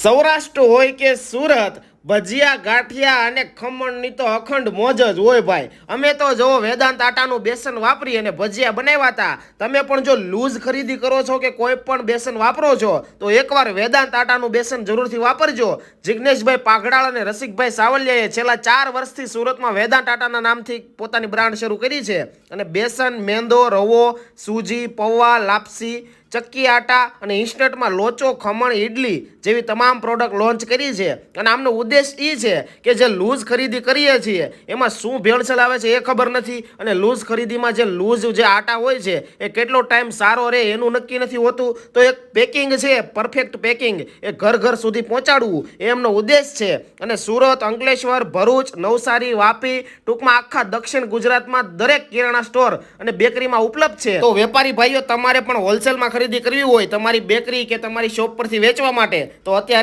સૌરાષ્ટ્ર હોય કે સુરત, ભજીયા ગાંઠિયા અને ખમણની તો અખંડ મોજ જ હોય ભાઈ. અમે તો જો વેદાંત આટાનું બેસન વાપરી અને ભજીયા બનાવ્યા હતા. તમે પણ જો લૂઝ ખરીદી કરો છો કે કોઈ પણ બેસન વાપરો છો તો એકવાર વેદાંત આટાનું બેસન જરૂરથી વાપરજો. જિગ્નેશભાઈ પાઘડાળ અને રસિકભાઈ સાવલિયાએ છેલ્લા 4 વર્ષથી સુરતમાં વેદાંત આટાના નામથી પોતાની બ્રાન્ડ શરૂ કરી છે અને બેસન, મેંદો, રવો, સૂજી, પૌવા, લાપસી, ચક્કી આટા અને ઇન્સ્ટન્ટમાં લોચો, ખમણ, ઇડલી જેવી તમામ પ્રોડક્ટ લોન્ચ કરી છે. અને આમનો ઉદ્દેશ એ છે કે જે લૂઝ ખરીદી કરીએ છીએ એમાં શું ભેળસેળ આવે છે એ ખબર નથી, અને લૂઝ ખરીદીમાં જે લૂઝ જે આટા હોય છે એ કેટલો ટાઈમ સારો રહે એનું નક્કી નથી હોતું. તો એક પેકિંગ છે, પરફેક્ટ પેકિંગ, એ ઘર ઘર સુધી પહોંચાડવું એ એમનો ઉદ્દેશ છે. અને સુરત, અંકલેશ્વર, ભરૂચ, નવસારી, વાપી, ટૂંકમાં આખા દક્ષિણ ગુજરાતમાં દરેક કિરાણા સ્ટોર અને બેકરીમાં ઉપલબ્ધ છે. તો વેપારી ભાઈઓ, તમારે પણ હોલસેલમાં ખરીદી કરવી હોય તમારી બેકરી કે તમારી શોપ પરથી વેચવા માટે, તો અત્યારે